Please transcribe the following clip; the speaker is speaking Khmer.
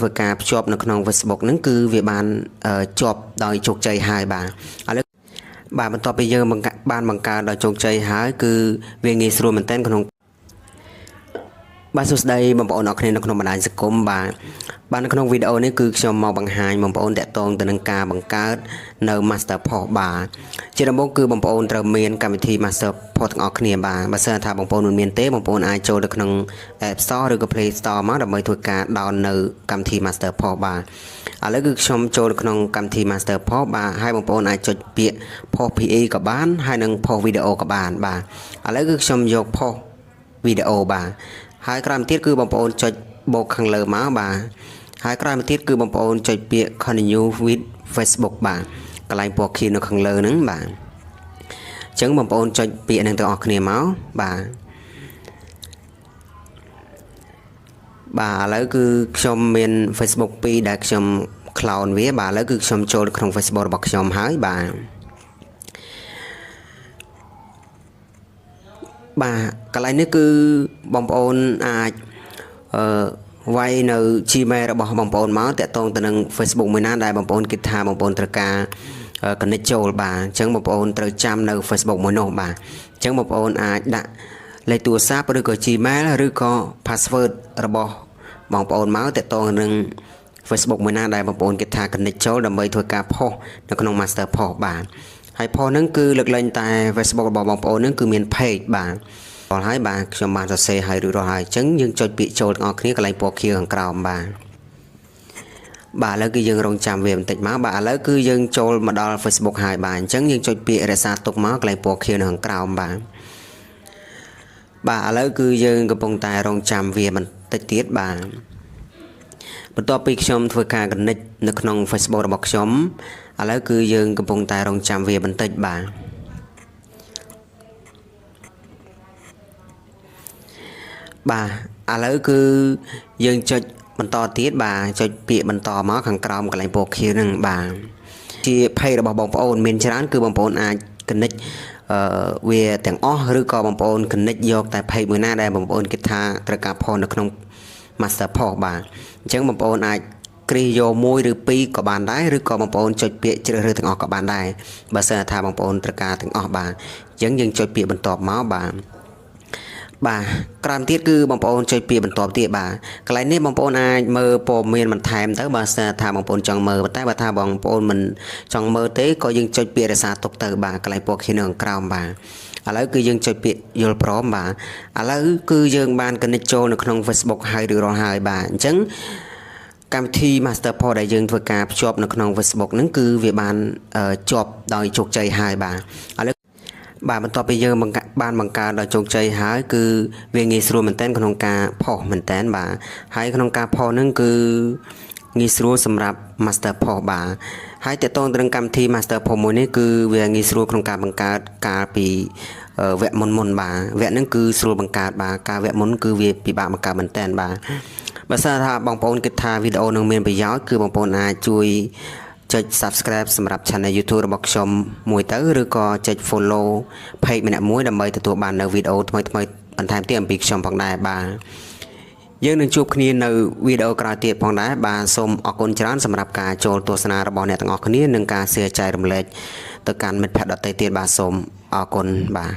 ធ្វើការភ្ជាប់នៅក្នុង Facebook ហ្នឹងគឺវាបានជាប់ដោយជោគជ័យហើយបាទឥឡូវបាទបន្ទាប់ពីយើងបានបង្កើតដោយជោគជ័យហើយគឺវាងាយស្រួលមែនទែនក្នុងបាទសួស្តីបងប្អូនអរគ្នានៅក្នុងបណ្ដាញសង្គមបាទនៅក្នុងវីដេអូនេះគឺខ្ញុំមកបង្ហាញបងប្អូនតាក់ទងទៅនឹងការបង្កើតនៅ Master Post បាទជាដំបូងគឺបងប្អូនត្រូវមានកម្មវិធី Master Post ទាំងអស់គ្នាបាទបើសិនថាបងប្អូនមិនមានទេបងប្អូនអាចចូលទៅក្នុង App Store ឬក៏ Play Store មកដើម្បីធ្វើការ download នៅកម្មវិធី Master Post បាទឥឡូវគឺខ្ញុំចូលទៅក្នុងកម្មវិធី Master Post បាទហើយបងប្អូនអាចចុចពាក្យ Post PE ក៏បានហើយនិង Post Video ក៏បានបាទឥឡូវគឺខ្ញុំយក Post Video បាទហើយក្រោយមកទៀតគឺបងប្អូនចុចបូកខាងលើមកបាទហើយក្រោយមកទៀតគឺបងប្អូនចុចពាក្យ Continue with Facebook បាទកន្លែងពណ៌ខៀវនៅខាងលើហ្នឹងបាទអញ្ចឹងបងប្អូនចុចពាក្យហ្នឹងទាំងអស់គ្នាមកបាទឥឡូវគឺខ្ញុំមាន Facebook 2ដែលខ្ញុំ clone វាបាទឥឡូវគឺខ្ញុំចូលក្នុង Facebook របស់ខ្ញុំហើយបាទកន្លែងនេះគឺបងប្អូនអាចវាយនៅ Gmail របស់បងប្អូនមកតាក់ទងទៅនឹង Facebook មួយណាដែលបងប្អូនគិតថាបងប្អូនត្រូវការ connect ចូលបាទអញ្ចឹងបងប្អូនត្រូវចាំនៅ Facebook មួយនោះបាទអញ្ចឹងបងប្អូនអាចដាក់លេខទូរស័ព្ទឬក៏ Gmail ឬក៏ password របស់បងប្អូនមកតាក់ទងនឹង Facebook មួយណាដែលបងប្អូនគិតថា connect ចូលដើម្បីធ្វើការ post នៅក្នុង Master Post បាទហើយ post ហ្នឹងគឺលើកលែងតែ Facebook របស់បងប្អូនហ្នឹងគឺមាន page បាទអរហើយបាទខ្ញុំបានសរសេរឲ្យរួចរាល់ហើយអញ្ចឹងយើងចុចពាក្យចូលទាំងអស់គ្នាកន្លែងពណ៌ខៀវខាងក្រោមបាទឥឡូវគឺយើងរងចាំវាបន្តិចមកបាទឥឡូវគឺយើងចូលមកដល់ Facebook ហើយបាទអញ្ចឹងយើងចុចពាក្យរក្សាទុកមកកន្លែងពណ៌ខៀវនៅខាងក្រោមបាទឥឡូវគឺយើងកំពុងតែរងចាំវាបន្តិចទៀតបាទបន្ទាប់ពីខ្ញុំធ្វើការ connect នៅក្នុង Facebook របស់ខ្ញុំឥឡូវគឺយើងកំពុងតែរងចាំវាបន្តិចបាទឥឡូវគឺយើងចុចបន្តទៀតបាទចុចពាក្យបន្តមកខាងក្រោមកន្លែងពណ៌ខៀវហ្នឹងបាទជា page របស់បងប្អូនមានច្រើនគឺបងប្អូនអាច connect វាទាំងអស់ឬក៏បងប្អូន connect យកតែ page មួយណាដែលបងប្អូនគិតថាត្រូវការ post នៅក្នុង Master Post បាទអញ្ចឹងបងប្អូនអាចគ្រីសយកមួយឬពីរក៏បានដែរឬក៏បងប្អូនចុចពាក្យជ្រើសរើសទាំងអស់ក៏បានដែរបើសិនថាបងប្អូនត្រូវការទាំងអស់បាទអញ្ចឹងយើងចុចពាក្យបន្ទាប់មកបាទក្រោយទៀតគឺបងប្អូនចុចពាក្យបន្ទាប់ទៀតបាទកន្លែងនេះបងប្អូនអាចមើលព័ត៌មានបន្ថែមទៅបើសិនថាបងប្អូនចង់មើលតែបើថាបងប្អូនមិនចង់មើលទេក៏យើងចុចពាក្យរក្សាទុកទៅបាទកន្លែងពណ៌ខៀវនៅខាងក្រោមបាទឥឡូវគឺយើងចុចពាក្យយល់ព្រមបាទឥឡូវគឺយើងបាន connect ចូលនៅក្នុង Facebook ហើយរួចរាល់ហើយបាទអញ្ចឹងកម្មវិធី Master Post ដែលយើងធ្វើការភ្ជាប់នៅក្នុង Facebook ហ្នឹងគឺវាបានជាប់ដោយជោគជ័យហើយបាទឥឡូវបន្ទាប់ពីយើងបានបង្កើតដោយជោគជ័យហើយគឺវាងាយស្រួលមែនទែនក្នុងការ post មែនទែនបាទហើយក្នុងការ post ហ្នឹងគឺងាយស្រួលសម្រាប់ Master Post បាទហើយតកតងទៅនឹងកម្មវិធី Master Post មួយនេះគឺវាងាយស្រួលក្នុងការបង្កើតកាលពីវគ្គមុនបាទវគ្គហ្នឹងគឺស្រួលបង្កើតបាទការវគ្គមុនគឺវាពិបាកបង្កើតមែនទែនបាទបើសិនថាបងប្អូនគិតថាវីដេអូនឹងមានប្រយោជន៍គឺបងប្អូនអាចជួយចុច Subscribe សម្រាប់ Channel YouTube របស់ខ្ញុំមួយទៅឬក៏ចុច Follow Page ម្នាក់មួយដើម្បីទទួលបាននៅវីដេអូថ្មីៗបន្ថែមទៀតអំពីខ្ញុំផងដែរបាទយើងនឹងជួបគ្នានៅវីដេអូក្រោយទៀតផងដែរបាទសូមអរគុណច្រើនសម្រាប់ការចូលទស្សនារបស់អ្នកទាំងអស់គ្នានិងការ share ចែករំលែកទៅកាន់មិត្តភ័ក្តិដទៃទៀតបាទសូមអរគុណបាទ